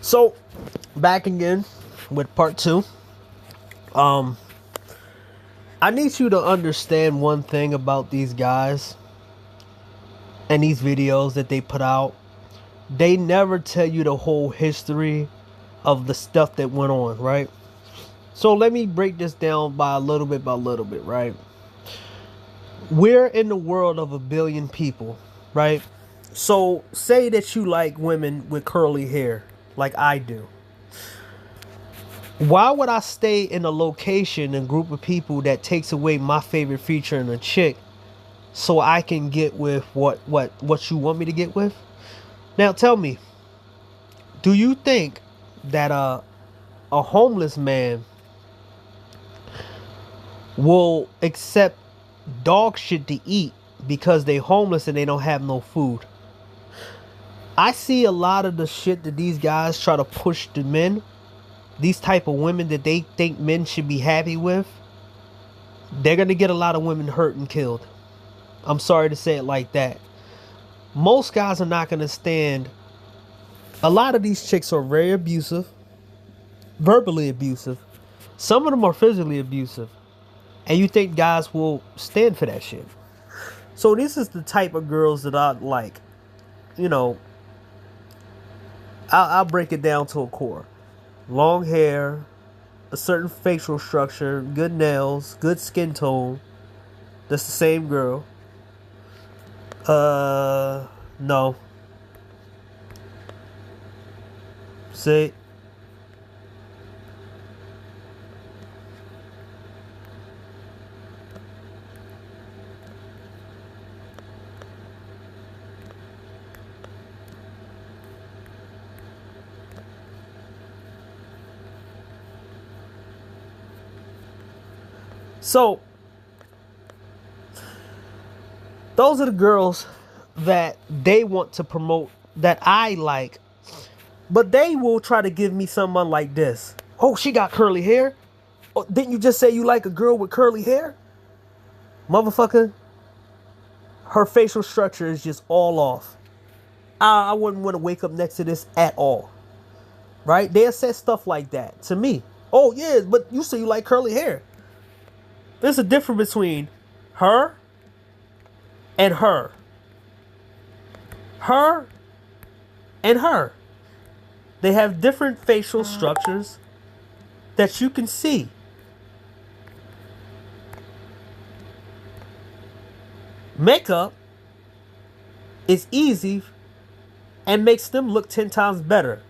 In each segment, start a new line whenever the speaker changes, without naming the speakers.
So, back again with part two. Um, I need you to understand one thing about these guys and these videos that they put out. They never tell you the whole history of the stuff that went on, right? So let me break this down by little bit, right? We're in the world of a billion people, right? So say that you like women with curly hair, like I do. Why would I stay in a location and group of people that takes away my favorite feature in a chick so I can get with what you want me to get with? Now tell me, do you think that a homeless man will accept dog shit to eat because they homeless and they don't have no food? I see a lot of the shit that these guys try to push to men, these type of women that they think men should be happy with. They're gonna get a lot of women hurt and killed. I'm sorry to say it like that. Most guys are not gonna stand. A lot of these chicks are very abusive, verbally abusive. Some of them are physically abusive. And you think guys will stand for that shit. So this is the type of girls that I like. You know, I'll break it down to a core. Long hair, a certain facial structure, good nails, good skin tone. That's the same girl. No. See? So, those are the girls that they want to promote that I like. But they will try to give me someone like this. Oh, she got curly hair? Oh, didn't you just say you like a girl with curly hair? Motherfucker, her facial structure is just all off. I wouldn't want to wake up next to this at all. Right? They'll say stuff like that to me. Oh, yeah, but you say you like curly hair. There's a difference between her and her. Her and her. They have different facial structures that you can see. Makeup is easy and makes them look 10 times better.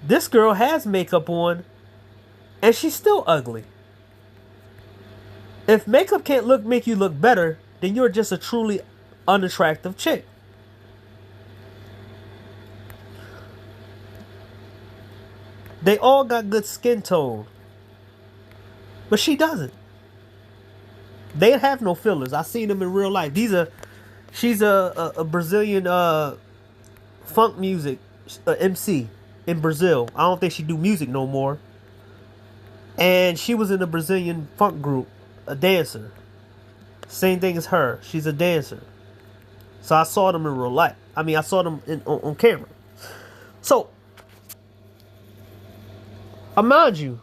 This girl has makeup on and she's still ugly. If makeup can't make you look better, then you're just a truly unattractive chick. They all got good skin tone, but she doesn't. They have no fillers. I seen them in real life. She's a Brazilian funk music MC in Brazil. I don't think she do music no more. And she was in a Brazilian funk group, a dancer. Same thing as her. She's a dancer. So I saw them in real life. I mean, I saw them on camera. So, mind you,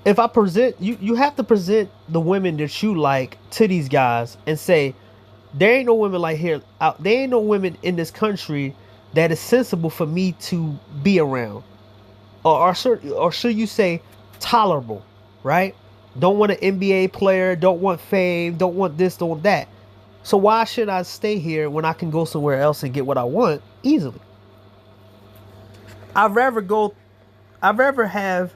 if I present you have to present the women that you like to these guys and say, there ain't no women like here out. There ain't no women in this country that is sensible for me to be around, or should you say tolerable, right? Don't want an NBA player, don't want fame, don't want this, don't want that. So why should I stay here when I can go somewhere else and get what I want easily? I'd rather have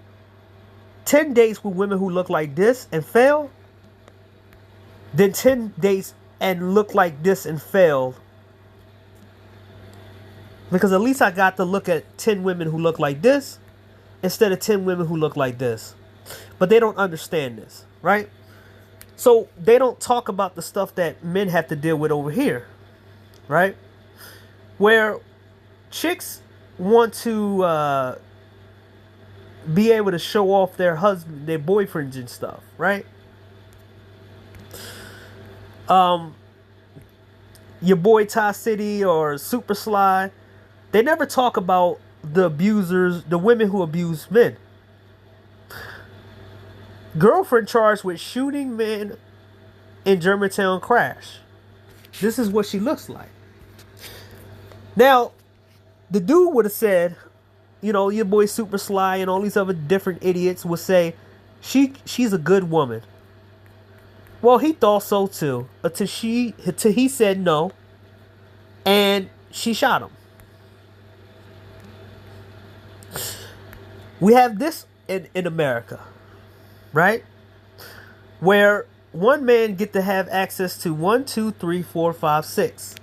10 dates with women who look like this and fail than 10 dates and look like this and fail. Because at least I got to look at 10 women who look like this instead of 10 women who look like this. But they don't understand this, right? So they don't talk about the stuff that men have to deal with over here, right? Where chicks want to be able to show off their husband, their boyfriends and stuff, right? Your boy Ty City or Super Sly, they never talk about the abusers, the women who abuse men. Girlfriend charged with shooting men in Germantown crash. This is what she looks like. Now, the dude would have said, you know, your boy Super Sly and all these other different idiots would say, she's a good woman. Well, he thought so too, until he said no, and she shot him. We have this in America, right? Where one man get to have access to 1, 2, 3, 4, 5, 6.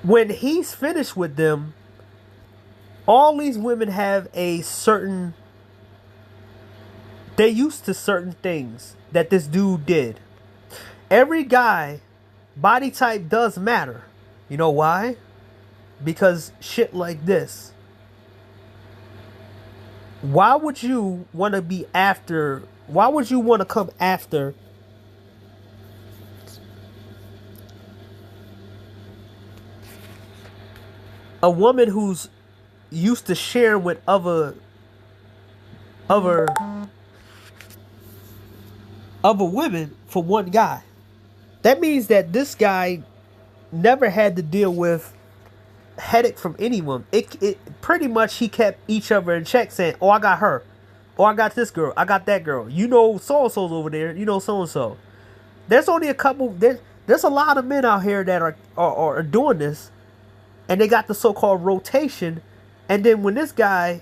When he's finished with them, all these women have a certain, they used to certain things that this dude did. Every guy, body type does matter. You know why? Because shit like this. Why would you want to be after, why would you want to come after a woman who's used to share with other women for one guy? That means that this guy never had to deal with headache from anyone. It pretty much, he kept each other in check, saying, oh, I got her, oh, I got this girl, I got that girl, you know, so and so's over there, you know, so and so. There's only a couple, there's a lot of men out here that are doing this, and they got the so-called rotation. And then when this guy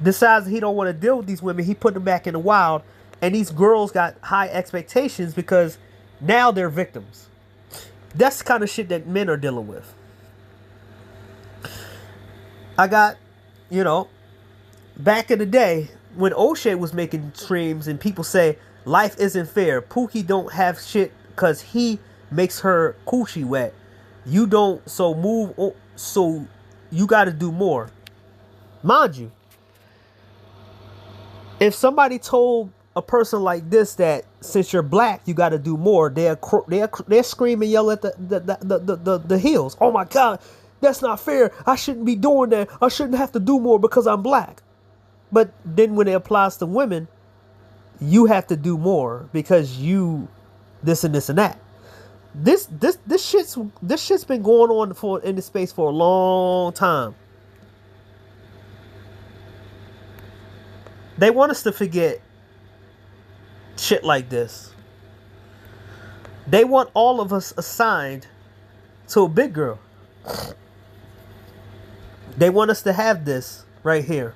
decides he don't want to deal with these women, he put them back in the wild, and these girls got high expectations because now they're victims. That's the kind of shit that men are dealing with. I got, you know, back in the day when O'Shea was making streams and people say life isn't fair, Pookie don't have shit because he makes her coochie wet. You don't, so move, so you got to do more. Mind you, if somebody told a person like this that since you're black you got to do more, they're scream and yell at the hills. Oh my God, that's not fair. I shouldn't be doing that. I shouldn't have to do more because I'm black. But then when it applies to women, you have to do more because you this and this and that. This shit's been going on in the space for a long time. They want us to forget shit like this. They want all of us assigned to a big girl. They want us to have this right here.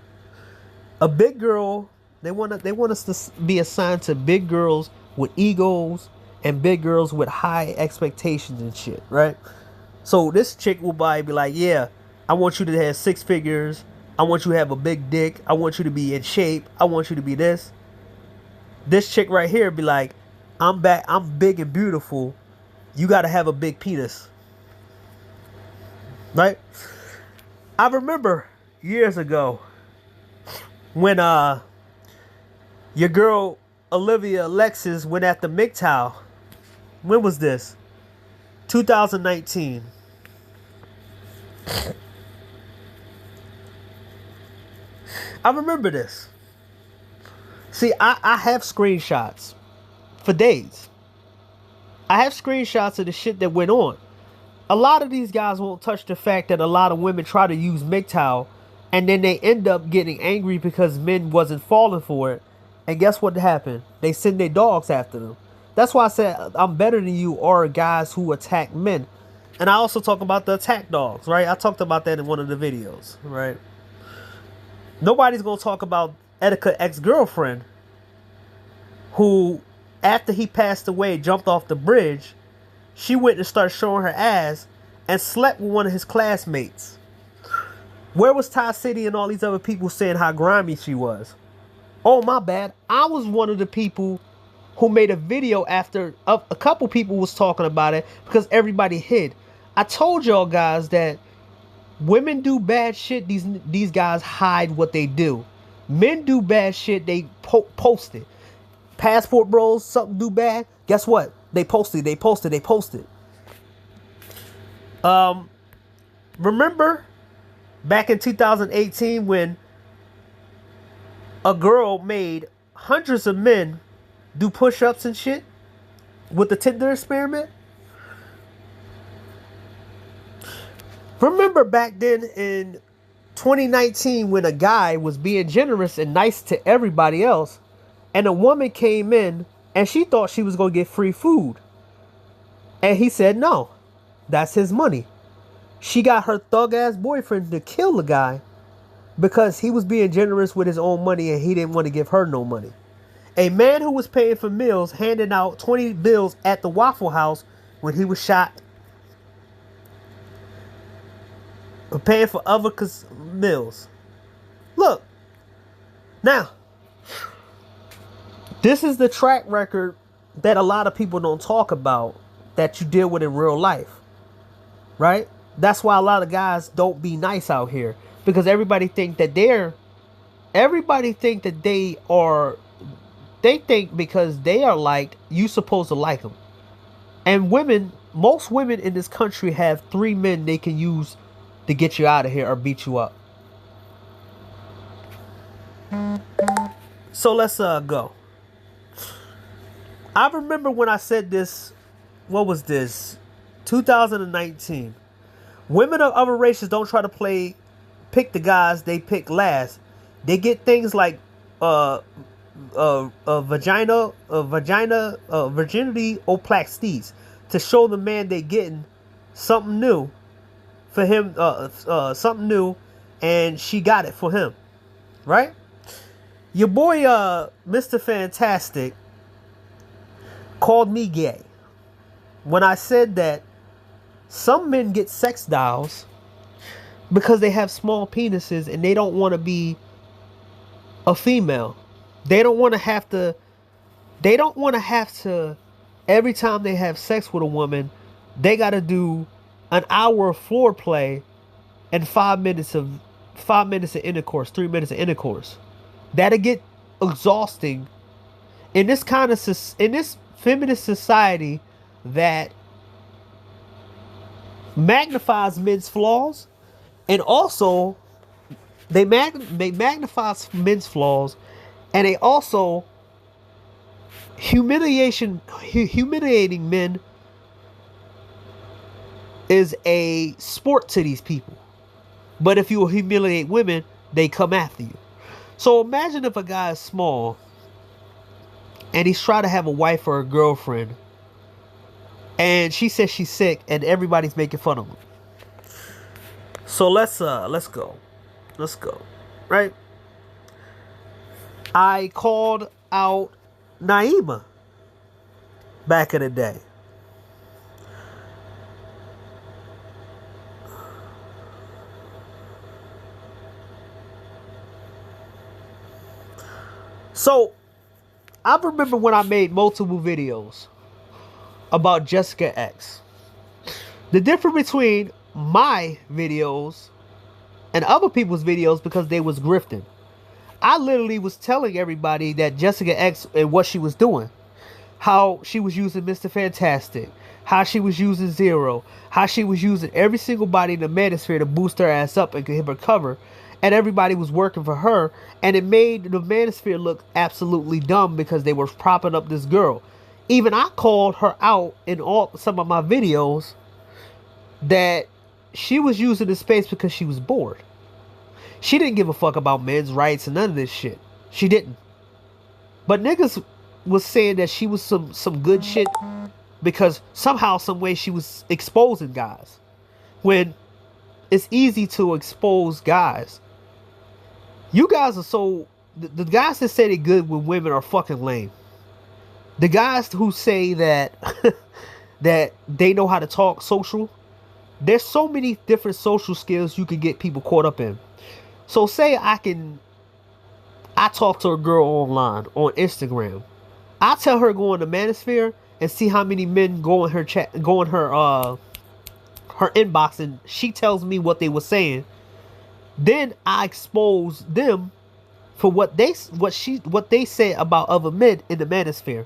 A big girl. They want us to be assigned to big girls with egos and big girls with high expectations and shit, right? So this chick will be like, yeah, I want you to have 6 figures. I want you to have a big dick. I want you to be in shape. I want you to be this. This chick right here be like, I'm big and beautiful. You got to have a big penis. Right? I remember years ago when your girl Olivia Alexis went at the MGTOW. When was this? 2019. I remember this. See, I have screenshots for days. I have screenshots of the shit that went on. A lot of these guys won't touch the fact that a lot of women try to use MGTOW and then they end up getting angry because men wasn't falling for it. And guess what happened? They send their dogs after them. That's why I said I'm better than you are guys who attack men. And I also talk about the attack dogs, right? I talked about that in one of the videos, right? Nobody's going to talk about Etika ex-girlfriend who, after he passed away, jumped off the bridge. She went and started showing her ass and slept with one of his classmates. Where was Ty City and all these other people saying how grimy she was? Oh, my bad. I was one of the people who made a video after a couple people was talking about it because everybody hid. I told y'all guys that women do bad shit. These guys hide what they do. Men do bad shit. They post it. Passport bros, something do bad. Guess what? They posted. Remember back in 2018 when a girl made hundreds of men do push-ups and shit with the Tinder experiment. Remember back then in 2019 when a guy was being generous and nice to everybody else, and a woman came in and she thought she was going to get free food. And he said no, that's his money. She got her thug-ass boyfriend to kill the guy because he was being generous with his own money and he didn't want to give her no money. A man who was paying for meals handing out 20 bills at the Waffle House when he was shot. Paying for other meals. Look. Now. This is the track record that a lot of people don't talk about that you deal with in real life. Right? That's why a lot of guys don't be nice out here. Because everybody think that they think because they are liked, you supposed to like them. And most women in this country have 3 men they can use to get you out of here or beat you up. So let's go. I remember when I said this, what was this? 2019. Women of other races don't try to pick the guys they pick last. They get things like virginity oplasties to show the man they getting something new for him, something new, and she got it for him, right? Your boy Mr. Fantastic called me gay when I said that some men get sex dolls because they have small penises and they don't want to be a female. They don't want to have to every time they have sex with a woman, they got to do an hour of foreplay and 5 minutes of intercourse, 3 minutes of intercourse. That'll get exhausting in this feminist society that magnifies men's flaws, and also they magnify men's flaws, and they also humiliating men is a sport to these people. But if you humiliate women, they come after you. So imagine if a guy is small and he's trying to have a wife or a girlfriend and she says she's sick and everybody's making fun of him. So let's go. Right? I called out Naima back in the day. So, I remember when I made multiple videos about Jessica X. The difference between my videos and other people's videos, because they was grifting. I literally was telling everybody that Jessica X and what she was doing. How she was using Mr. Fantastic. How she was using Zero. How she was using every single body in the manosphere to boost her ass up and give her cover. And everybody was working for her, and it made the manosphere look absolutely dumb because they were propping up this girl. Even I called her out in some of my videos that she was using the space because she was bored. She didn't give a fuck about men's rights and none of this shit. She didn't. But niggas was saying that she was some good shit because somehow, some way she was exposing guys. When it's easy to expose guys. You guys are so... The guys that say they're good with women are fucking lame. The guys who say that that they know how to talk social, there's so many different social skills you can get people caught up in. So say I talk to a girl online on Instagram. I tell her go on the manosphere and see how many men go in her chat, go in her inbox, and she tells me what they were saying. Then I expose them for what they say about other men in the manosphere.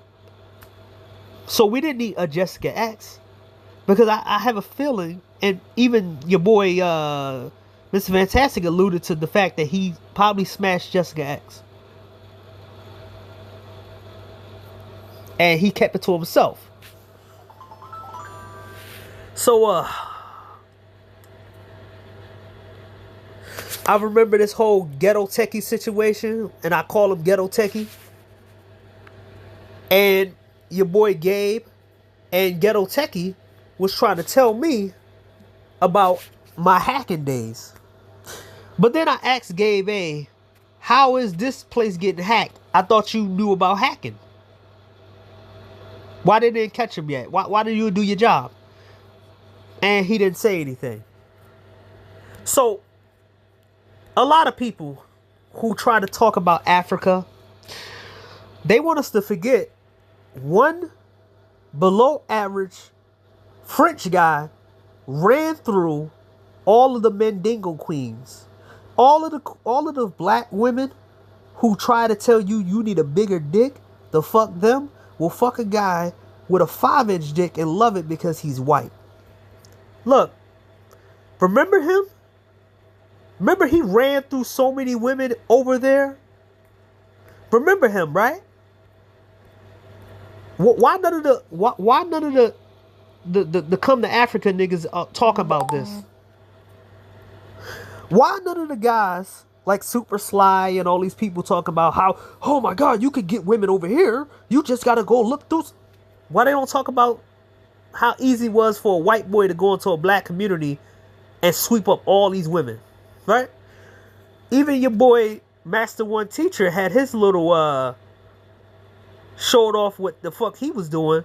So we didn't need a Jessica X, because I have a feeling, and even your boy Mr. Fantastic alluded to the fact that he probably smashed Jessica X. And he kept it to himself. So, I remember this whole Ghetto Techie situation, and I call him Ghetto Techie. And your boy Gabe and Ghetto Techie was trying to tell me about my hacking days. But then I asked Gabe, hey, how is this place getting hacked? I thought you knew about hacking. Why didn't they catch him yet? Why didn't you do your job? And he didn't say anything. So, a lot of people who try to talk about Africa, they want us to forget one below average French guy ran through all of the Mandingo queens. All of the black women who try to tell you you need a bigger dick to fuck them will fuck a guy with a 5-inch dick and love it because he's white. Look, remember him? Remember he ran through so many women over there? Remember him, right? Why none of the come to Africa niggas talk about this? Why none of the guys like Super Sly and all these people talk about how, oh my God, you could get women over here. You just gotta go look through. Why they don't talk about how easy it was for a white boy to go into a black community and sweep up all these women, right? Even your boy Master One Teacher had his little showed off what the fuck he was doing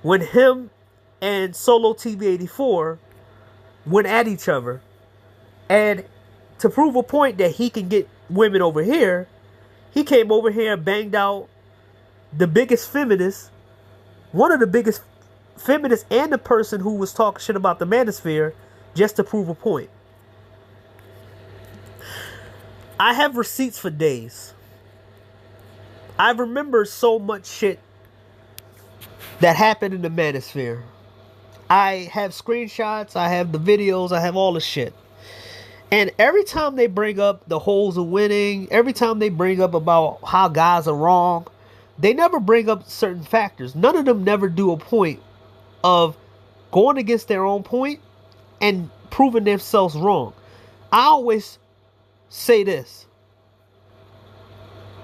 when him and Solo TV84 went at each other. And to prove a point that he can get women over here, he came over here and banged out the biggest feminist, one of the biggest feminists, and the person who was talking shit about the manosphere, just to prove a point. I have receipts for days. I remember so much shit that happened in the manosphere. I have screenshots, I have the videos, I have all the shit. And every time they bring up the holes of winning, every time they bring up about how guys are wrong, they never bring up certain factors. None of them never do a point of going against their own point and proving themselves wrong. I always say this.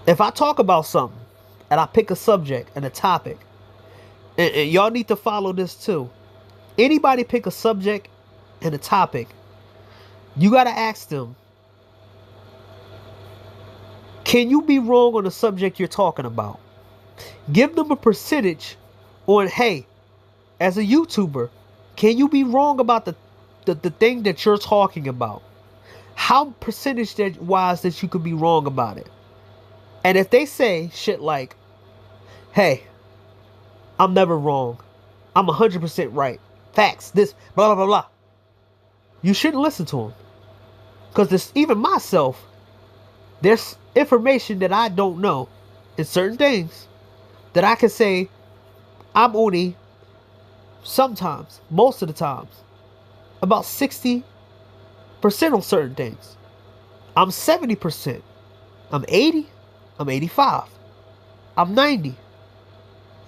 If I talk about something and I pick a subject and a topic, and y'all need to follow this too. Anybody pick a subject and a topic, you got to ask them, can you be wrong on the subject you're talking about? Give them a percentage on, hey, as a YouTuber, can you be wrong about the thing that you're talking about? How percentage wise that you could be wrong about it? And if they say shit like, hey, I'm never wrong, I'm 100% right, facts, this, blah, blah, blah, blah, you shouldn't listen to them. Because even myself, there's information that I don't know in certain things that I can say I'm only sometimes, most of the times, about 60% on certain things. I'm 70%. I'm 80. I'm 85. I'm 90.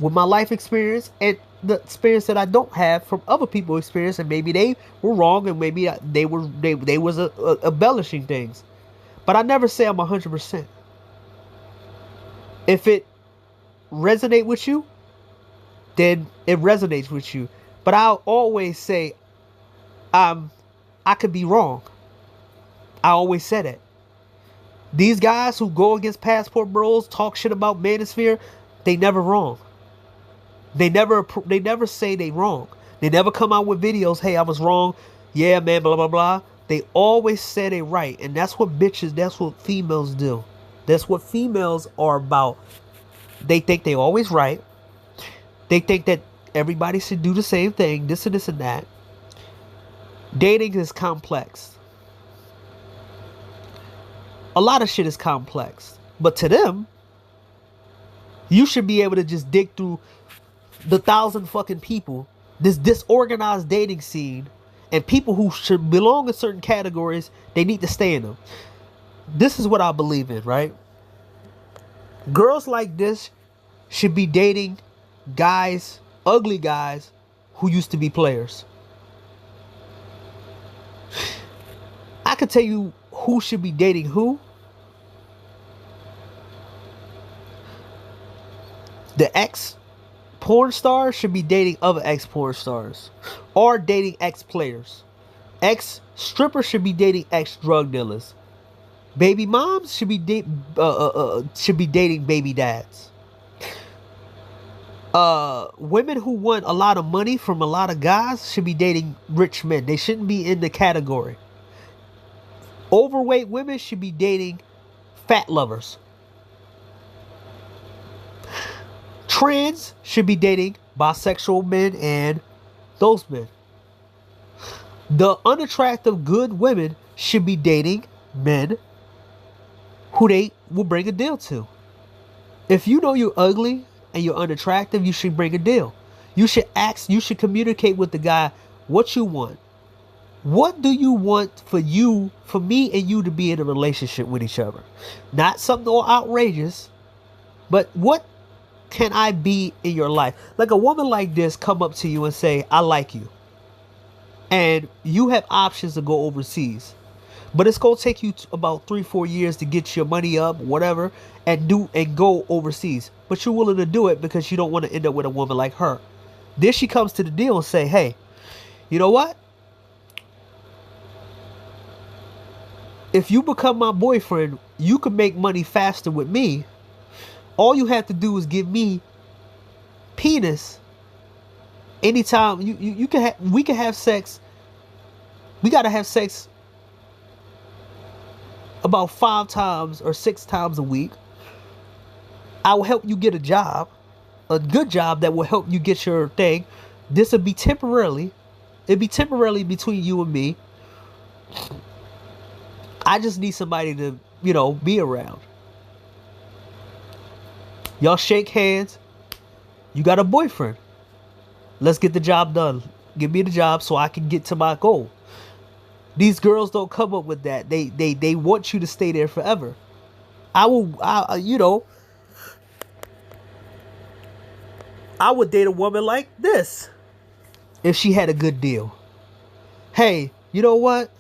With my life experience and the experience that I don't have from other people's experience, and maybe they were wrong, and maybe they was embellishing things, but I never say I'm 100%. If it resonate with you, then it resonates with you. But I'll always say, I could be wrong. I always said it. These guys who go against Passport Bros, talk shit about Manosphere, they never wrong. They never say they wrong. They never come out with videos, hey, I was wrong. Yeah, man, blah, blah, blah. They always say they right. And that's what that's what females do. That's what females are about. They think they always right. They think that everybody should do the same thing, this and this and that. Dating is complex. A lot of shit is complex. But to them, you should be able to just dig through the 1,000 fucking people, this disorganized dating scene, And people who should belong in certain categories, they need to stay in them. This is what I believe in, right? Girls like this should be dating guys, ugly guys, who used to be players. I can tell you who should be dating who. The ex porn stars should be dating other ex porn stars, or dating ex players. Ex strippers should be dating ex drug dealers. Baby moms should be dating baby dads. Women who want a lot of money from a lot of guys should be dating rich men. They shouldn't be in the category. Overweight women should be dating fat lovers. Trans should be dating bisexual men and those men. The unattractive good women should be dating men who they will bring a deal to. If you know you're ugly and you're unattractive, you should bring a deal. You should communicate with the guy what you want. What do you want for me and you to be in a relationship with each other? Not something all outrageous, but what can I be in your life? Like a woman like this come up to you and say, I like you. And you have options to go overseas. But it's going to take you about 3-4 years to get your money up, whatever, and go overseas. But you're willing to do it because you don't want to end up with a woman like her. Then she comes to the deal and say, hey, you know what? If you become my boyfriend, you can make money faster with me. All you have to do is give me penis. Anytime we can have sex. We gotta have sex about 5 times or 6 times a week. I will help you get a job, a good job that will help you get your thing. This will be temporarily. It'll be temporarily between you and me. I just need somebody to, be around. Y'all shake hands. You got a boyfriend. Let's get the job done. Give me the job so I can get to my goal. These girls don't come up with that. They want you to stay there forever. I would date a woman like this if she had a good deal. Hey, you know what?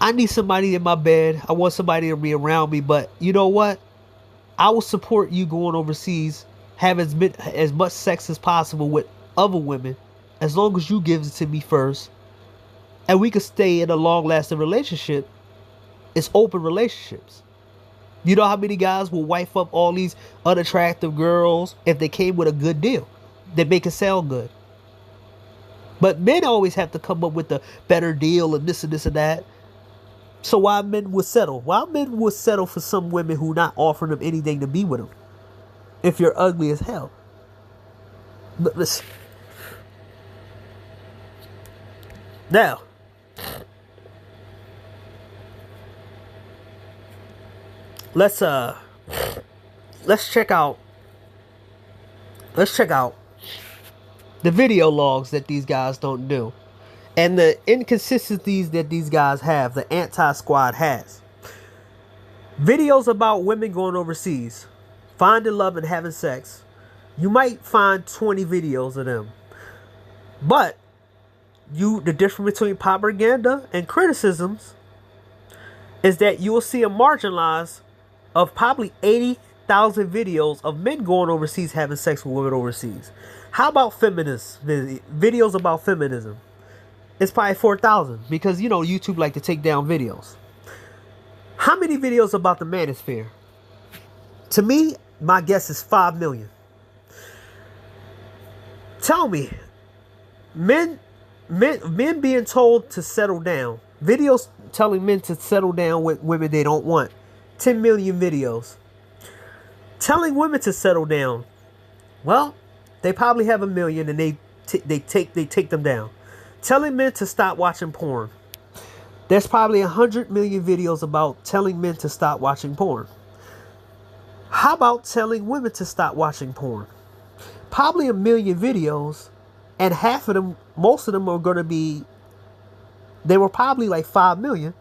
I need somebody in my bed. I want somebody to be around me, but you know what? I will support you going overseas, have as much sex as possible with other women, as long as you give it to me first, and we could stay in a long-lasting relationship. It's open relationships. You know how many guys will wife up all these unattractive girls if they came with a good deal? They make it sound good. But men always have to come up with a better deal and this and this and that. So why men would settle? Why men would settle for some women who not offering them anything to be with them? If you're ugly as hell. But listen. Now, let's check out the video logs that these guys don't do. And the inconsistencies that these guys have, the anti-squad has. Videos about women going overseas, finding love and having sex. You might find 20 videos of them. But the difference between propaganda and criticisms is that you will see a marginalized of probably 80,000 videos of men going overseas having sex with women overseas. How about feminist videos about feminism? It's probably 4,000 because, YouTube like to take down videos. How many videos about the manosphere? To me, my guess is 5 million. Tell me, men being told to settle down. Videos telling men to settle down with women they don't want. 10 million videos. Telling women to settle down. Well, they probably have 1 million and they take them down. Telling men to stop watching porn. There's probably 100 million videos about telling men to stop watching porn. How about telling women to stop watching porn? Probably 1 million videos And half of them, most of them are going to be, they were probably like 5 million,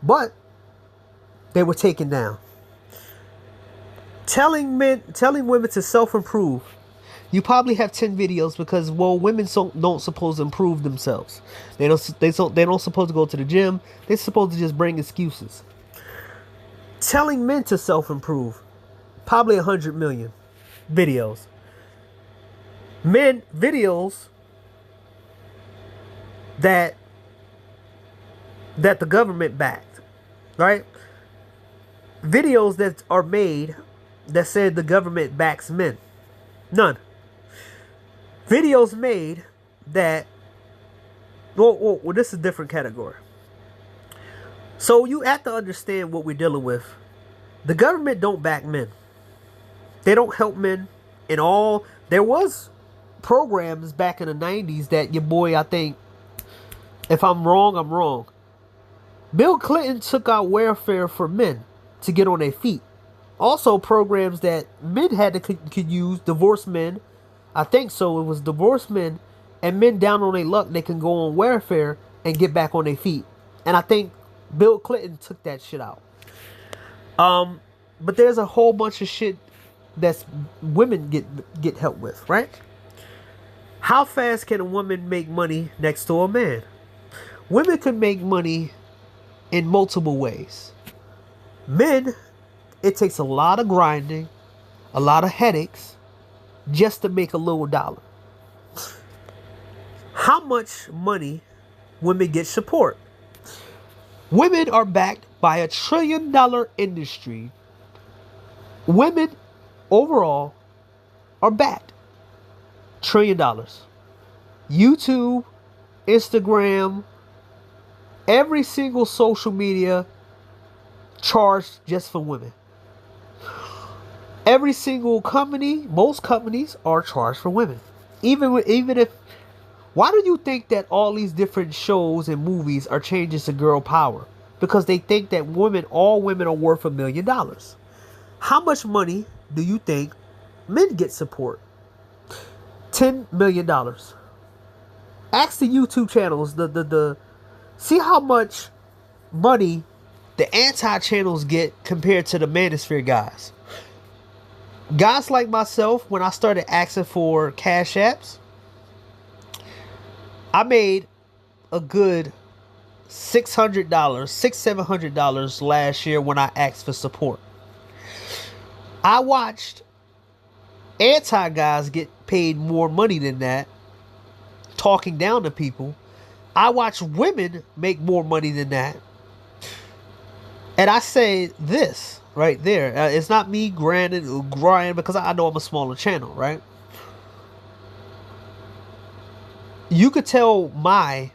but they were taken down. Telling women to self-improve. You probably have 10 videos because, well, women don't supposed to improve themselves. They don't supposed to go to the gym. They're supposed to just bring excuses. Telling men to self-improve. Probably 100 million videos. Men videos that the government backed, right? Videos that are made that said the government backs men. None. Videos made that, well, this is a different category. So you have to understand what we're dealing with. The government don't back men. They don't help men in all. There was programs back in the 90s that your boy, I think, if I'm wrong, I'm wrong. Bill Clinton took out welfare for men to get on their feet. Also programs that men could use, divorced men. I think so. It was divorced men and men down on their luck. They can go on welfare and get back on their feet. And I think Bill Clinton took that shit out. But there's a whole bunch of shit that's women get help with, right? How fast can a woman make money next to a man? Women can make money in multiple ways. Men, it takes a lot of grinding, a lot of headaches, just to make a little dollar. How much money women get support? Women are backed by $1 trillion industry. Women overall are backed $1 trillion. YouTube, Instagram, every single social media charged just for women. Every single company, most companies are charged for women. Even if, why do you think that all these different shows and movies are changing to girl power? Because they think that all women are worth $1 million. How much money do you think men get support? $10 million. Ask the YouTube channels, see how much money the anti-channels get compared to the manosphere guys. Guys like myself, when I started asking for cash apps, I made a good $600, $700 last year when I asked for support. I watched anti guys get paid more money than that, talking down to people. I watched women make more money than that. And I say this right there. It's not me grinding because I know I'm a smaller channel, right? You could tell my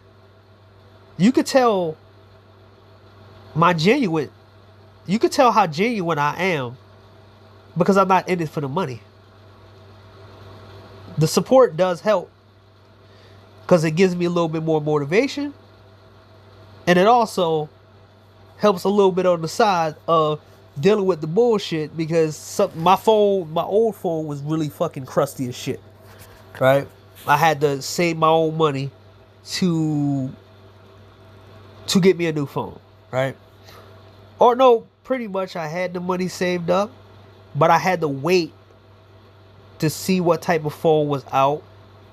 genuine, you could tell how genuine I am because I'm not in it for the money. The support does help because it gives me a little bit more motivation, and it also helps a little bit on the side of dealing with the bullshit because my old phone was really fucking crusty as shit, right? I had to save my own money to get me a new phone, right? Or no, pretty much I had the money saved up, but I had to wait to see what type of phone was out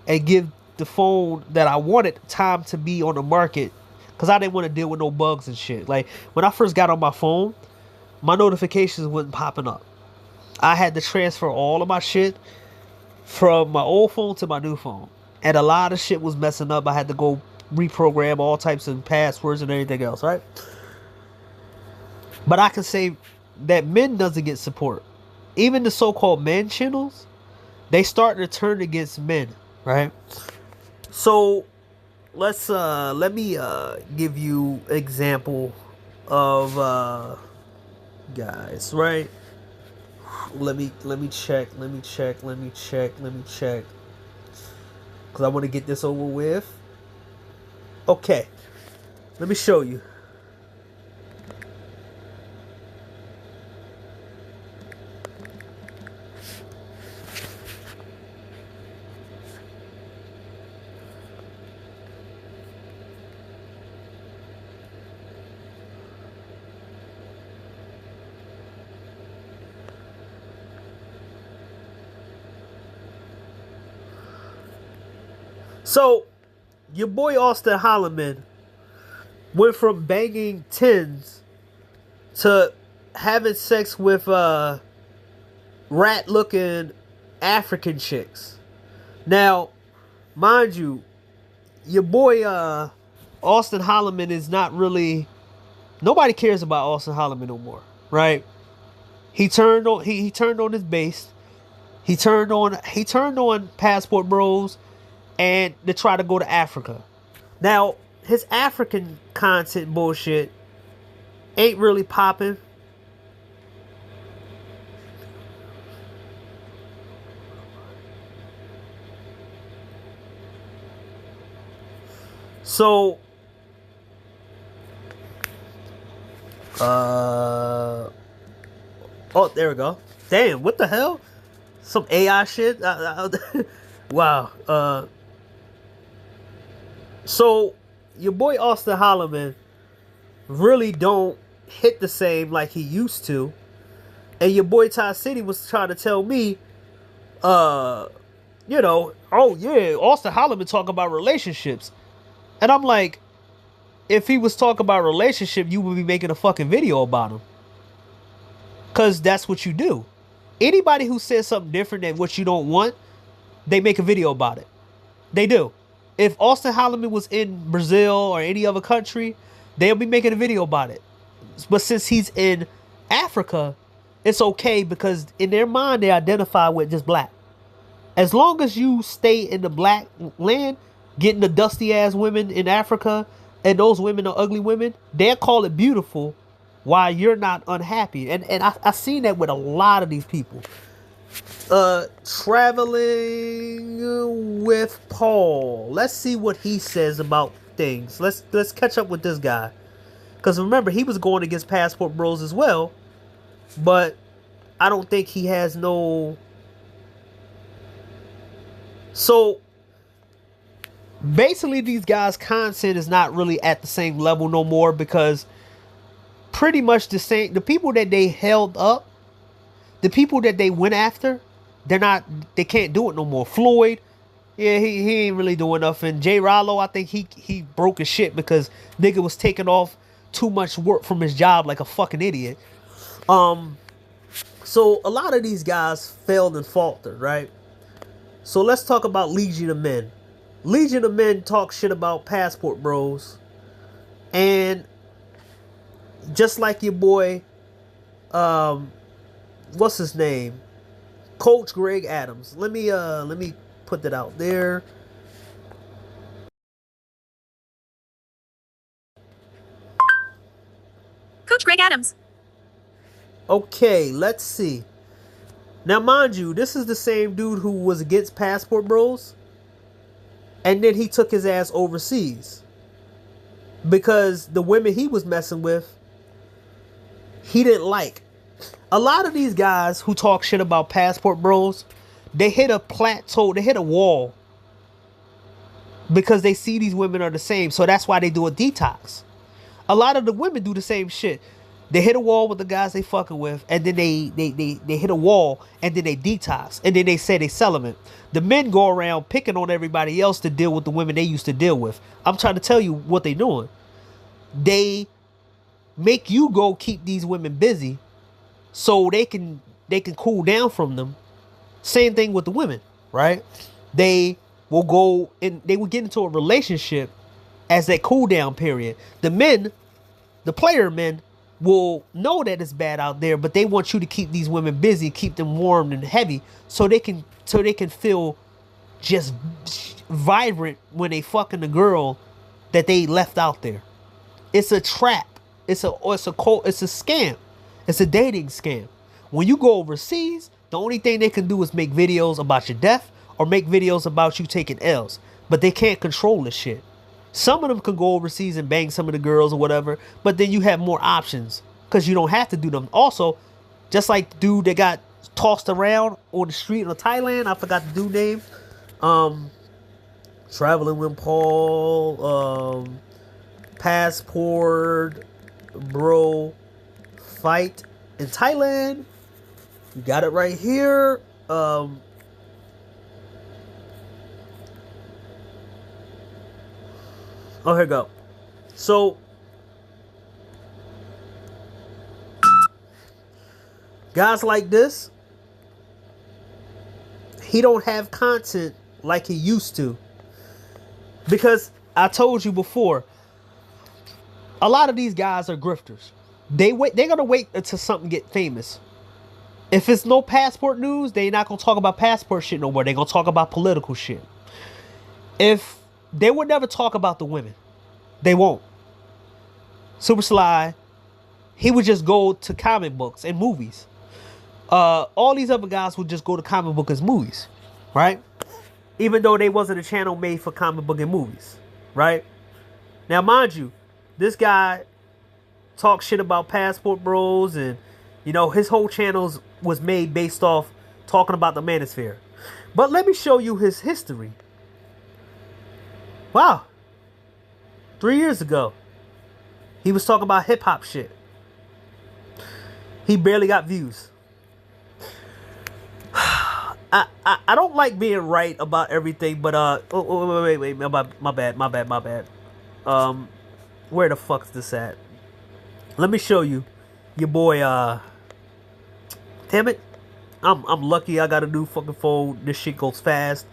and give the phone that I wanted time to be on the market because I didn't want to deal with no bugs and shit. Like when I first got on my phone, my notifications wasn't popping up. I had to transfer all of my shit from my old phone to my new phone, and a lot of shit was messing up. I had to go reprogram all types of passwords and everything else, right? But I can say that men doesn't get support. Even the so-called men channels, they starting to turn against men, right? So let me give you example of guys, right? Let me check because I want to get this over with. Okay, let me show you. So your boy Austin Holloman went from banging tens to having sex with rat looking African chicks. Now, mind you, your boy Austin Holloman is not really, nobody cares about Austin Holloman no more, right? He turned on he turned on his base. He turned on Passport Bros and to try to go to Africa. Now, his African content bullshit ain't really popping. So, oh, there we go. Damn, what the hell? Some AI shit? Wow. So, your boy Austin Holloman really don't hit the same like he used to. And your boy Ty City was trying to tell me, oh yeah, Austin Holloman talk about relationships. And I'm like, if he was talking about relationship, you would be making a fucking video about him. Cause that's what you do. Anybody who says something different than what you don't want, they make a video about it. They do. If Austin Holloman was in Brazil or any other country, they'll be making a video about it. But since he's in Africa, it's okay because in their mind they identify with just black. As long as you stay in the black land, getting the dusty ass women in Africa, and those women are ugly women, they'll call it beautiful while you're not unhappy. And I seen that with a lot of these people. Traveling with Paul. Let's see what he says about things. Let's catch up with this guy. Because remember, he was going against Passport Bros as well. But I don't think he has no... So, basically, these guys' content is not really at the same level no more because pretty much the same... The people that they held up, the people that they went after, they can't do it no more. Floyd, yeah, he ain't really doing nothing. Jay Rollo, I think he broke his shit because nigga was taking off too much work from his job like a fucking idiot. So a lot of these guys failed and faltered, right? So let's talk about Legion of Men. Legion of Men talk shit about Passport Bros. And just like your boy, what's his name? Coach Greg Adams. Let me put that out there.
Coach Greg Adams.
Okay, let's see. Now, mind you, this is the same dude who was against Passport Bros. And then he took his ass overseas. Because the women he was messing with, he didn't like. A lot of these guys who talk shit about Passport Bros, they hit a plateau, they hit a wall. Because they see these women are the same. So that's why they do a detox. A lot of the women do the same shit. They hit a wall with the guys they fucking with, and then they hit a wall, and then they detox, and then they say they celibate. The men go around picking on everybody else to deal with the women they used to deal with. I'm trying to tell you what they doing. They make you go keep these women busy, so they can cool down from them. Same thing with the women, right? They will go and they will get into a relationship as that cool down period. The men, the player men, will know that it's bad out there, but they want you to keep these women busy, keep them warm and heavy, so they can feel just vibrant when they fucking the girl that they left out there. It's a trap. It's a scam. It's a dating scam. When you go overseas, the only thing they can do is make videos about your death or make videos about you taking L's, but they can't control this shit. Some of them can go overseas and bang some of the girls or whatever, but then you have more options because you don't have to do them. Also, just like the dude that got tossed around on the street in Thailand, I forgot the dude name. Traveling with Paul, Passport Bro fight in Thailand. You got it right here. Oh, here we go. So, guys like this, he don't have content like he used to. Because I told you before, a lot of these guys are grifters. They're gonna wait until something get famous. If it's no passport news, they not gonna talk about passport shit no more. They gonna talk about political shit. If they would never talk about the women, they won't. Super Sly, he would just go to comic books and movies. All these other guys would just go to comic book and movies, right? Even though they wasn't a channel made for comic book and movies, right? Now, mind you, this guy talks shit about Passport Bros, and you know his whole channel was made based off talking about the Manosphere. But let me show you his history. Wow, 3 years ago, he was talking about hip hop shit. He barely got views. I don't like being right about everything, but wait, my bad. Where the fuck's this at? Let me show you. Your boy, damn it. I'm lucky I got a new fucking phone. This shit goes fast.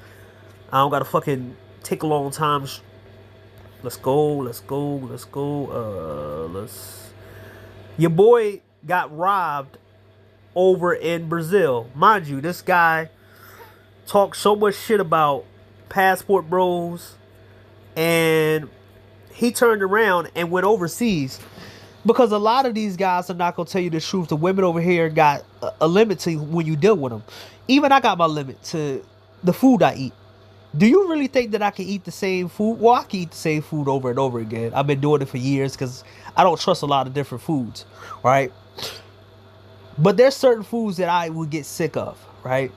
I don't gotta fucking take a long time. Let's go. Your boy got robbed over in Brazil. Mind you, this guy talked so much shit about Passport Bros, and he turned around and went overseas. Because a lot of these guys are not going to tell you the truth. The women over here got a limit to when you deal with them. Even I got my limit to the food I eat. Do you really think that I can eat the same food? Well, I can eat the same food over and over again. I've been doing it for years because I don't trust a lot of different foods, right? But there's certain foods that I would get sick of, right?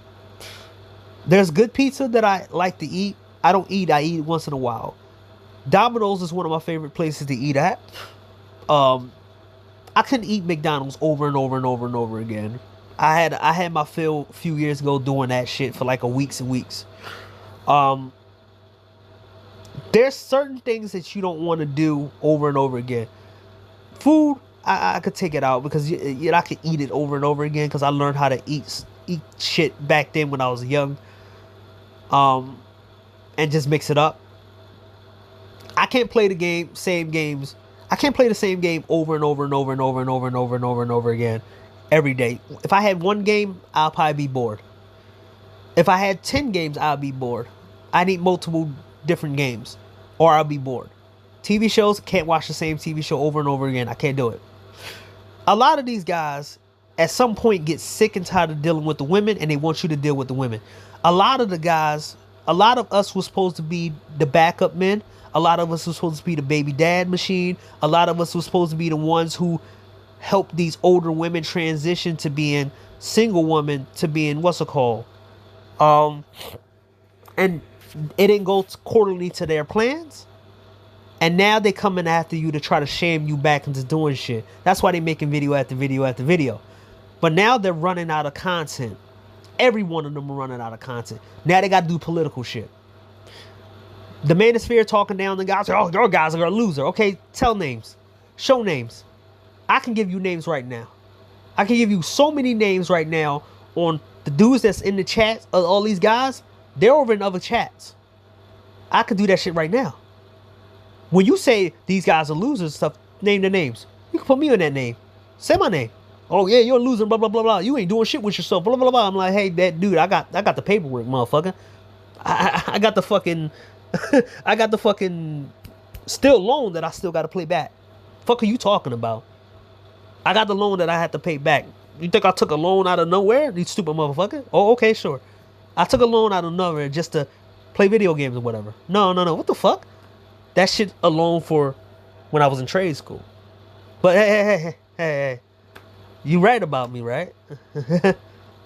There's good pizza that I like to eat. I don't eat. I eat once in a while. Domino's is one of my favorite places to eat at. I couldn't eat McDonald's over and over again. I had my fill a few years ago doing that shit for like weeks and weeks. There's certain things that you don't want to do over and over again. Food, I could take it out because I could eat it over and over again because I learned how to eat shit back then when I was young. And just mix it up. I can't play the same games. I can't play the same game over and over again every day. If I had one game, I'll probably be bored. If I had 10 games, I'll be bored. I need multiple different games or I'll be bored. TV shows, can't watch the same TV show over and over again. I can't do it. A lot of these guys at some point get sick and tired of dealing with the women and they want you to deal with the women. A lot of us were supposed to be the backup men. A lot of us were supposed to be the baby dad machine. A lot of us were supposed to be the ones who help these older women transition to being single women, to being what's it called? And it didn't go quarterly to their plans. And now they coming after you to try to shame you back into doing shit. That's why they making video after video after video. But now they're running out of content. Every one of them are running out of content. Now they got to do political shit. The Manosphere talking down the guys. Oh, your guys are a loser. Okay, tell names. Show names. I can give you names right now. I can give you so many names right now on the dudes that's in the chat. All these guys, they're over in other chats. I could do that shit right now. When you say these guys are losers and stuff, name the names. You can put me on that name. Say my name. Oh yeah, you're a loser, blah blah blah blah. You ain't doing shit with yourself, blah blah blah. I'm like, hey, that dude, I got the paperwork, motherfucker. I got the fucking I got the fucking still loan that I still got to pay back. Fuck are you talking about? I got the loan that I had to pay back. You think I took a loan out of nowhere? You stupid motherfucker. Oh, okay, sure. I took a loan out of nowhere just to play video games or whatever. No. What the fuck? That shit a loan for when I was in trade school. But hey. You right about me, right?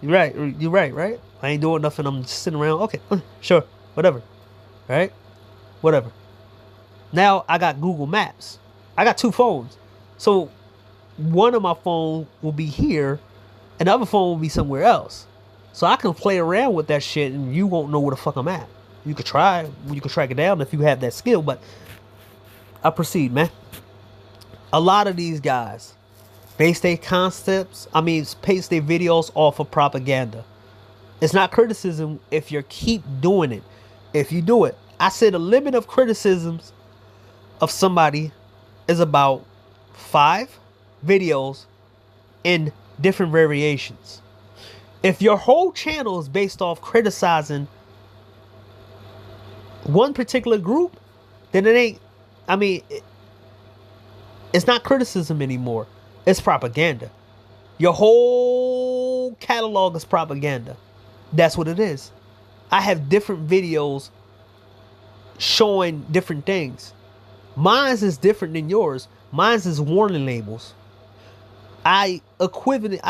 You right? I ain't doing nothing. I'm just sitting around. Okay, sure, whatever. Right? Whatever. Now I got Google Maps. I got two phones. So one of my phones will be here and the other phone will be somewhere else. So I can play around with that shit and you won't know where the fuck I'm at. You could try. You could track it down if you have that skill, but I proceed, man. A lot of these guys base their concepts, base their videos off of propaganda. It's not criticism if you keep doing it. If you do it, I said the limit of criticisms of somebody is about 5 videos in different variations. If your whole channel is based off criticizing one particular group, then it ain't, it's not criticism anymore. It's propaganda. Your whole catalog is propaganda. That's what it is. I have different videos showing different things. Mine's is different than yours. Mine's is warning labels. I equivalent to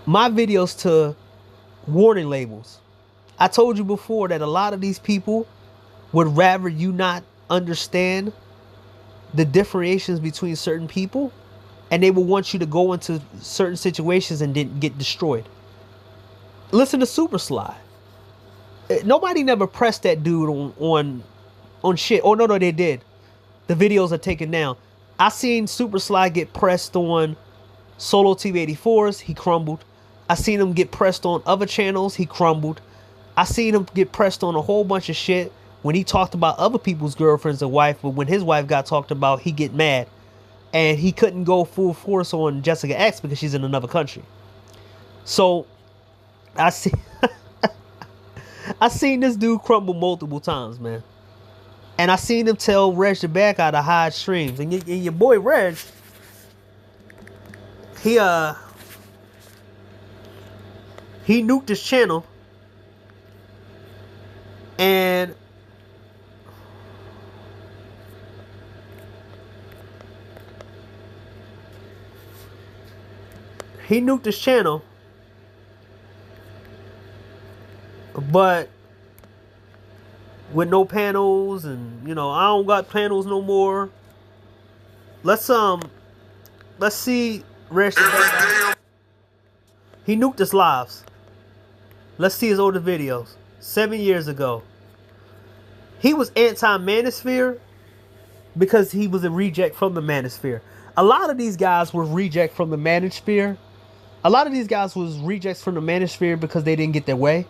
my videos to warning labels. I told you before that a lot of these people would rather you not understand the differentiations between certain people, and they will want you to go into certain situations and then get destroyed. Listen to Super Sly. Nobody never pressed that dude on shit. Oh no, they did. The videos are taken down. I seen Super Sly get pressed on Solo TV84s. He crumbled. I seen him get pressed on other channels. He crumbled. I seen him get pressed on a whole bunch of shit when he talked about other people's girlfriends and wife. But when his wife got talked about, he get mad. And he couldn't go full force on Jessica X because she's in another country. So I see I seen this dude crumble multiple times, man. And I seen him tell Reg to back out of hide streams. And your boy Reg, he nuked his channel. And he nuked his channel. But with no panels, and I don't got panels no more. Let's see Reg. He nuked his lives. Let's see his older videos. 7 years ago. He was anti-manosphere because he was a reject from the manosphere. A lot of these guys were reject from the manosphere. A lot of these guys was rejects from the manosphere because they didn't get their way.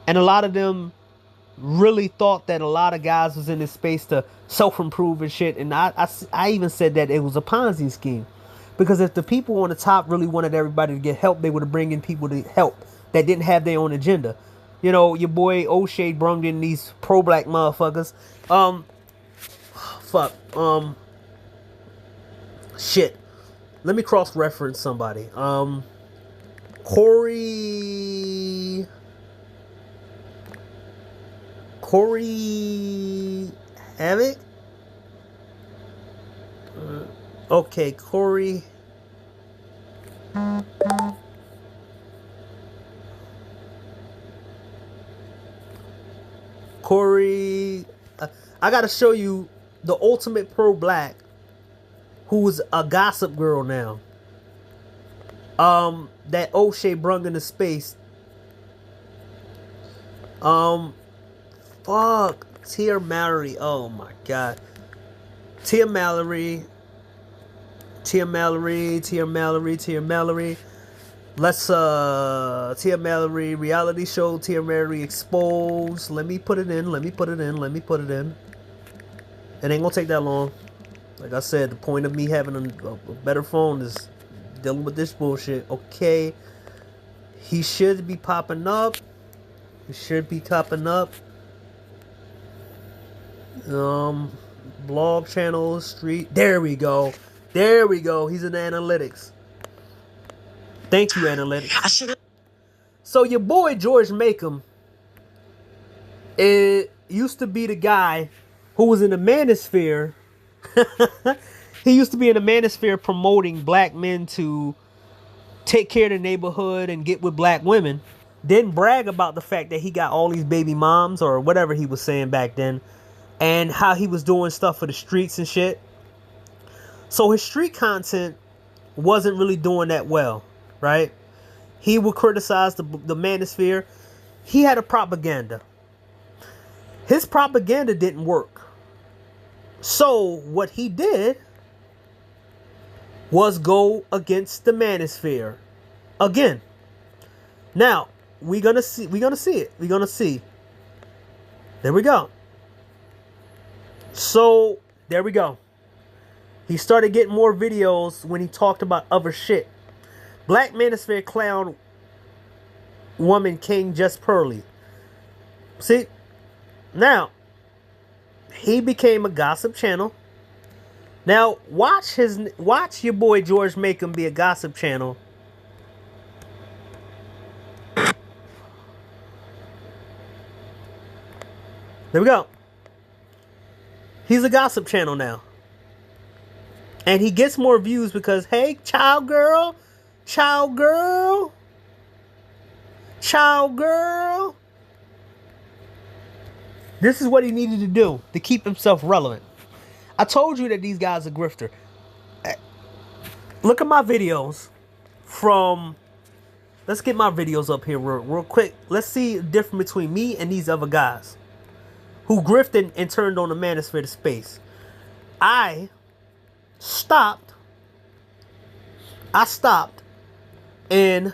And a lot of them really thought that a lot of guys was in this space to self-improve and shit. And I even said that it was a Ponzi scheme. Because if the people on the top really wanted everybody to get help, they would have bring in people to help that didn't have their own agenda. Your boy O'Shea brung in these pro-black motherfuckers. Shit. Let me cross-reference somebody. Corey Havoc? Okay, Corey. I gotta show you the ultimate pro-black who's a gossip girl now. That O'Shea brung into space. Fuck. Tia Mallory. Oh my god. Tia Mallory. Let's Tia Mallory reality show. Tia Mallory exposed. Let me put it in. It ain't gonna take that long. Like I said, the point of me having a better phone is dealing with this bullshit. Okay. He should be popping up. Blog channel, street. There we go. He's in the analytics. Thank you, analytics. So your boy George Makem, it used to be the guy who was in the manosphere. He used to be in the manosphere promoting black men to take care of the neighborhood and get with black women. Didn't brag about the fact that he got all these baby moms or whatever he was saying back then, and how he was doing stuff for the streets and shit. So his street content wasn't really doing that well, right? He would criticize the manosphere. He had a propaganda. His propaganda didn't work. So what he did was go against the manosphere again. Now, we're gonna see it. We're gonna see. There we go. So there we go. He started getting more videos when he talked about other shit. Black Manosphere clown woman King Just Pearly. See? Now, he became a gossip channel. Now, watch your boy George make him be a gossip channel. There we go. He's a gossip channel now. And he gets more views because, hey, child girl, child girl, child girl. This is what he needed to do to keep himself relevant. I told you that these guys are grifter. Look at my videos from... Let's get my videos up here real quick. Let's see the difference between me and these other guys who grifted and turned on the manosphere to space. I stopped in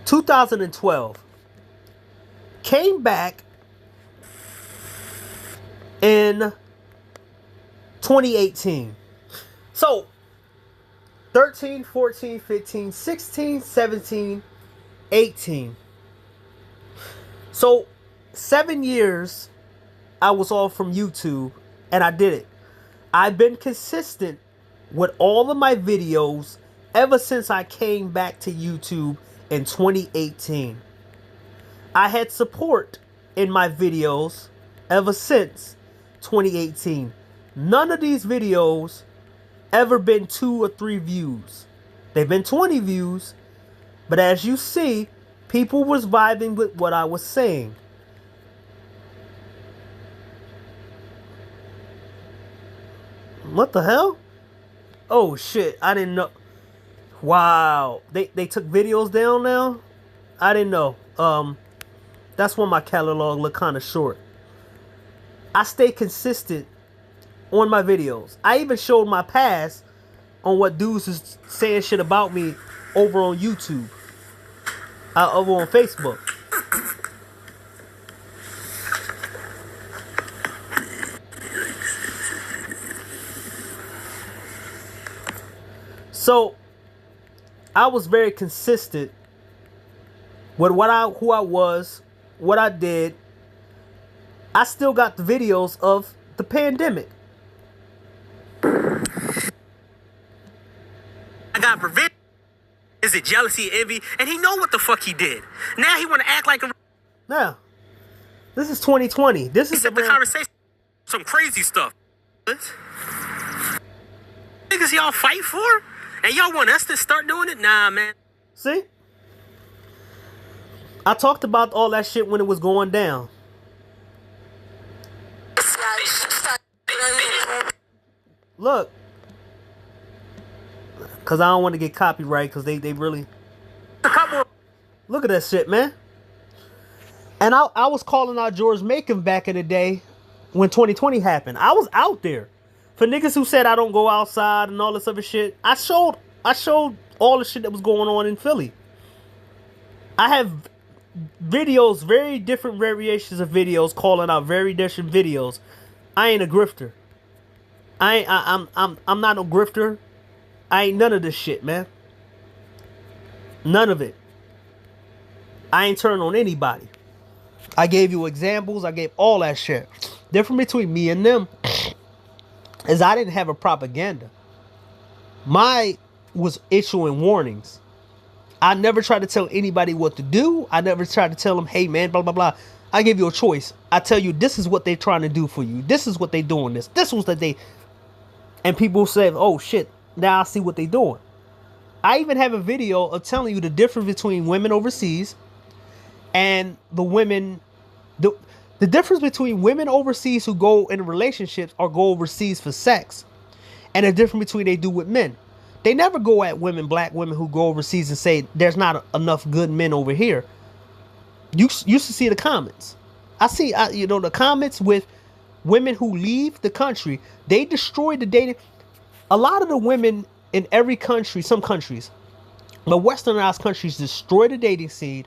2012. Came back in 2018. So 13, 14, 15, 16, 17, 18. So 7 years I was off from YouTube and I did it. I've been consistent with all of my videos ever since I came back to YouTube in 2018. I had support in my videos ever since 2018. None of these videos ever been 2 or 3 views. They've been 20 views, but as you see, people was vibing with what I was saying. What the hell? Oh shit, I didn't know. Wow, they took videos down now? I didn't know. That's when my catalog looked kind of short. I stay consistent on my videos. I even showed my past on what dudes is saying shit about me over on YouTube. Over on Facebook. So I was very consistent with who I was, what I did. I still got the videos of the pandemic. I got revenge. Is it jealousy, envy? And he know what the fuck he did. Now he want to act like a... Now, this is 2020. This is the conversation. Some crazy stuff. Niggas y'all fight for? And y'all want us to start doing it? Nah, man. See? I talked about all that shit when it was going down. Look. Because I don't want to get copyright because they really... Look at that shit, man. And I was calling out George Macon back in the day when 2020 happened. I was out there. For niggas who said I don't go outside and all this other shit, I showed all the shit that was going on in Philly. I have videos, very different variations of videos calling out very different videos. I ain't a grifter. I'm not no grifter. I ain't none of this shit, man. None of it. I ain't turning on anybody. I gave you examples. I gave all that shit. Difference between me and them is I didn't have a propaganda. My was issuing warnings. I never tried to tell anybody what to do. I never tried to tell them, hey man, blah, blah, blah. I give you a choice. I tell you, this is what they're trying to do for you. This is what they doing this. This was that they... And people say, oh shit, now I see what they doing. I even have a video of telling you the difference between women overseas and the women... The difference between women overseas who go in relationships or go overseas for sex, and the difference between they do with men. They never go at women, black women who go overseas and say there's not enough good men over here. You used to see the comments. The comments with women who leave the country. They destroy the dating. A lot of the women in every country, some countries, the westernized countries, destroy the dating scene,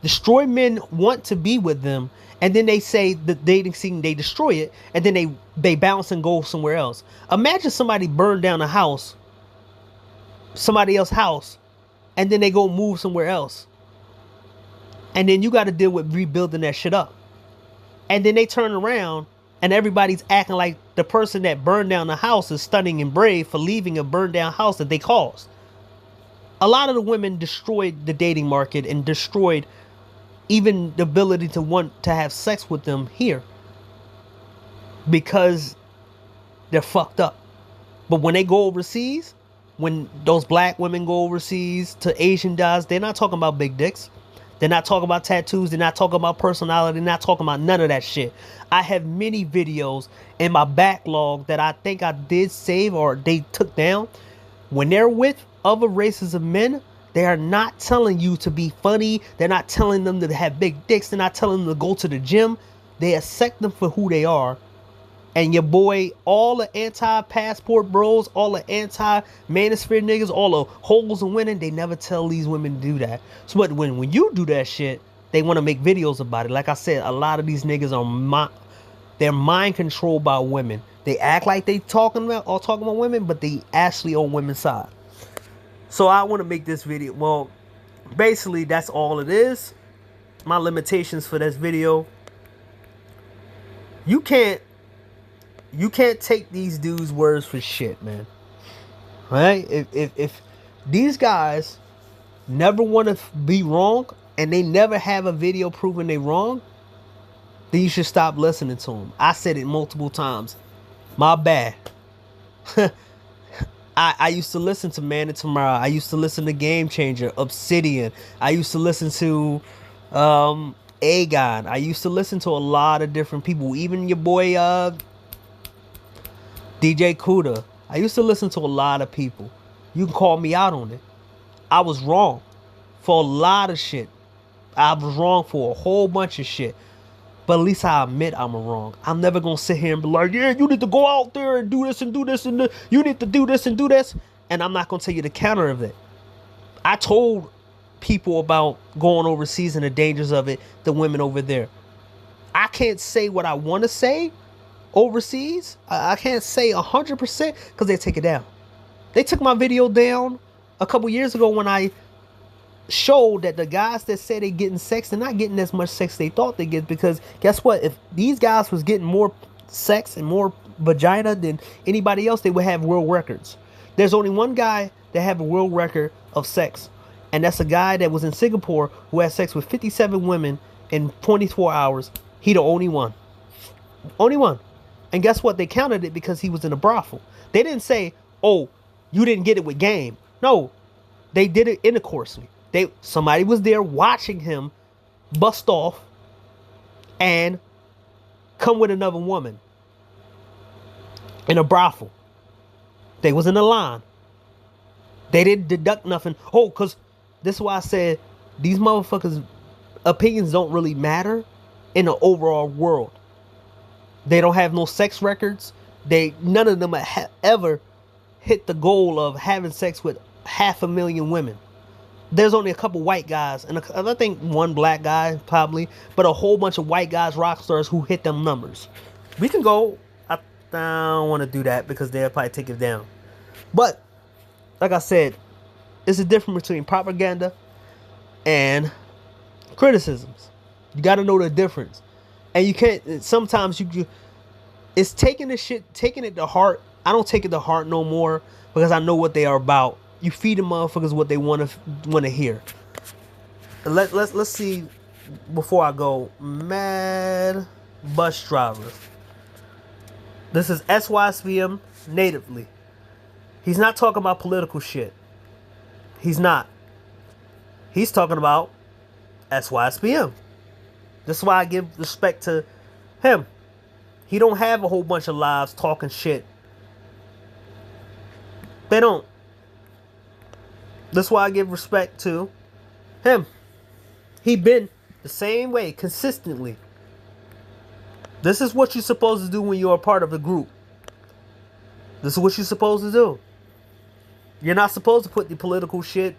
destroy men want to be with them, and then they say the dating scene, they destroy it, and then they bounce and go somewhere else. Imagine somebody burned down a house, somebody else's house, and then they go move somewhere else. And then you got to deal with rebuilding that shit up. And then they turn around and everybody's acting like the person that burned down the house is stunning and brave for leaving a burned down house that they caused. A lot of the women destroyed the dating market and destroyed even the ability to want to have sex with them here because they're fucked up. But when they go overseas, when those black women go overseas to Asian guys, they're not talking about big dicks. They're not talking about tattoos. They're not talking about personality. They're not talking about none of that shit. I have many videos in my backlog that I think I did save or they took down. When they're with other races of men, they are not telling you to be funny. They're not telling them to have big dicks. They're not telling them to go to the gym. They accept them for who they are. And your boy, all the anti-passport bros, all the anti-manosphere niggas, all the holes in women, they never tell these women to do that. So but when you do that shit, they want to make videos about it. Like I said, a lot of these niggas are they're mind controlled by women. They act like they talking about women, but they actually on women's side. So I want to make this video. Well, basically that's all it is. My limitations for this video. You can't take these dudes' words for shit, man. Right? If these guys never want to be wrong and they never have a video proving they wrong, then you should stop listening to them. I said it multiple times. My bad. I used to listen to Man and Tomorrow. I used to listen to Game Changer, Obsidian. I used to listen to Aegon. I used to listen to a lot of different people. Even your boy DJ Kuda. I used to listen to a lot of people. You can call me out on it. I was wrong for a lot of shit. I was wrong for a whole bunch of shit. But at least I admit I'm wrong. I'm never going to sit here and be like, yeah, you need to go out there and do this and do this. And you need to do this and do this. And I'm not going to tell you the counter of it. I told people about going overseas and the dangers of it, the women over there. I can't say what I want to say overseas. I can't say 100% because they take it down. They took my video down a couple years ago when I showed that the guys that say they getting sex, they're not getting as much sex they thought they get, because guess what? If these guys was getting more sex and more vagina than anybody else, they would have world records. There's only one guy that have a world record of sex, and that's a guy that was in Singapore who had sex with 57 women in 24 hours. He the only one. Only one. And guess what? They counted it because he was in a brothel. They didn't say, oh, you didn't get it with game. No, they did it intercourse. Somebody was there watching him bust off and come with another woman in a brothel. They was in a line. They didn't deduct nothing. Oh, because this is why I said these motherfuckers' opinions don't really matter in the overall world. They don't have no sex records. None of them have ever hit the goal of having sex with 500,000 women. There's only a couple white guys, and I think one black guy probably, but a whole bunch of white guys, rock stars, who hit them numbers. We can go. I don't want to do that because they'll probably take it down. But like I said, it's a difference between propaganda and criticisms. You got to know the difference. And you can't, sometimes it's taking it to heart. I don't take it to heart no more because I know what they are about. You feed the motherfuckers what they want to hear. Let's see before I go. Mad bus driver. This is SYSBM natively. He's not talking about political shit. He's not. He's talking about SYSBM. This is why I give respect to him. He don't have a whole bunch of lives talking shit. They don't. That's why I give respect to him. He been the same way, consistently. This is what you're supposed to do when you're a part of a group. This is what you're supposed to do. You're not supposed to put the political shit,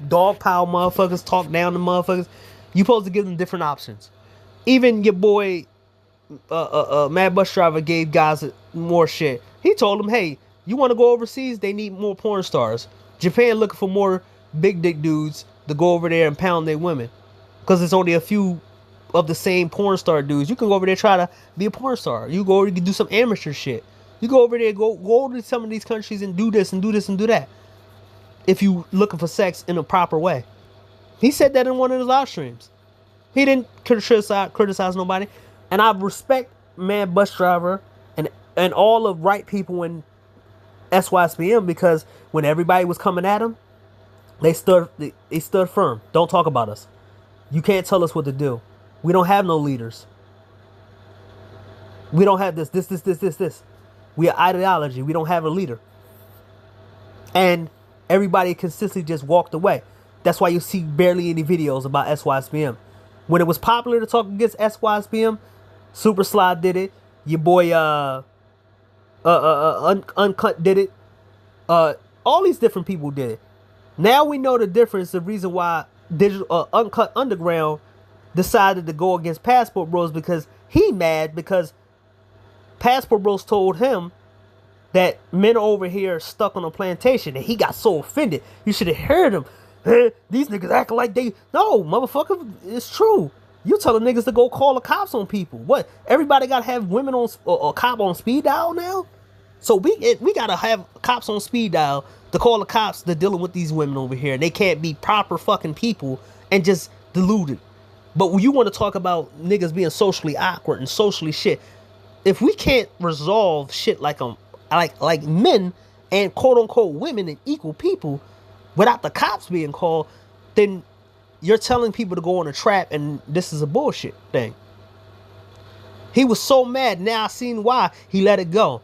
dog pile motherfuckers, talk down to motherfuckers. You're supposed to give them different options. Even your boy, Mad Bus Driver, gave guys more shit. He told them, hey, you want to go overseas? They need more porn stars. Japan looking for more big dick dudes to go over there and pound their women. Because there's only a few of the same porn star dudes. You can go over there and try to be a porn star. You go over there and do some amateur shit. You go over there, go to some of these countries and do this and do this and do that. If you looking for sex in a proper way. He said that in one of his live streams. He didn't criticize nobody. And I respect Mad Bus Driver and all the right people in SYSBM, because when everybody was coming at him, they stood firm. Don't talk about us. You can't tell us what to do. We don't have no leaders. We don't have this. We are ideology. We don't have a leader. And everybody consistently just walked away. That's why you see barely any videos about SYSBM. When it was popular to talk against SYSBM, Super Slide did it. Your boy Uncut did it. All these different people did it. Now we know the difference. The reason why Uncut Underground decided to go against Passport Bros, because he mad because Passport Bros told him that men over here stuck on a plantation, and he got so offended. You should have heard him. These niggas acting like they... No, motherfucker, it's true. You telling niggas to go call the cops on people. What? Everybody got to have women on a cop on speed dial now? So we got to have cops on speed dial to call the cops to dealing with these women over here. And they can't be proper fucking people and just deluded. But when you want to talk about niggas being socially awkward and socially shit, if we can't resolve shit like men and quote unquote women and equal people without the cops being called, then you're telling people to go on a trap, and this is a bullshit thing. He was so mad. Now I seen why he let it go.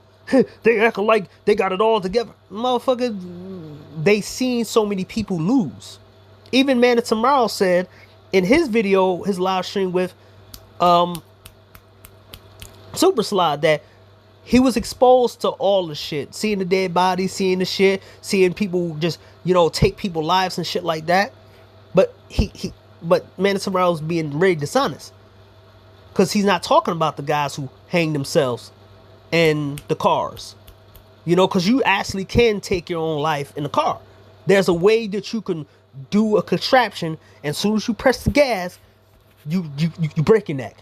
They acting like they got it all together. Motherfucker, they seen so many people lose. Even Man of Tomorrow said in his video, his live stream with Super Slide, that he was exposed to all the shit. Seeing the dead bodies, seeing the shit, seeing people just, take people's lives and shit like that. But but Man of Tomorrow's being very dishonest. Because he's not talking about the guys who hang themselves in the cars. Because you actually can take your own life in a car. There's a way that you can do a contraption, and as soon as you press the gas, you break your neck.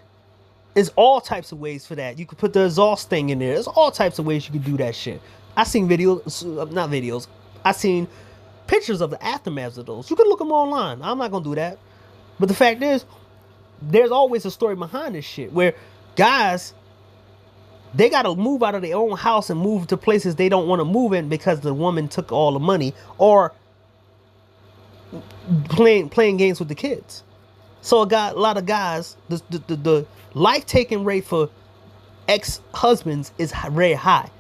There's all types of ways for that. You can put the exhaust thing in there. There's all types of ways you can do that shit. I seen I seen pictures of the aftermath of those. You can look them online. I'm not gonna do that. But the fact is, there's always a story behind this shit where guys, they gotta move out of their own house and move to places they don't want to move in because the woman took all the money, or playing games with the kids. So a lot of guys, the life-taking rate for ex-husbands is very high.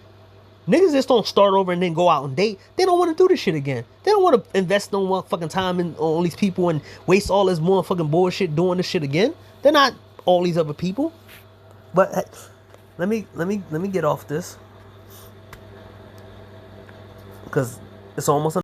Niggas just don't start over and then go out and date. They don't want to do this shit again. They don't want to invest no motherfucking time in all these people and waste all this motherfucking bullshit doing this shit again. They're not all these other people. But let me get off this, because it's almost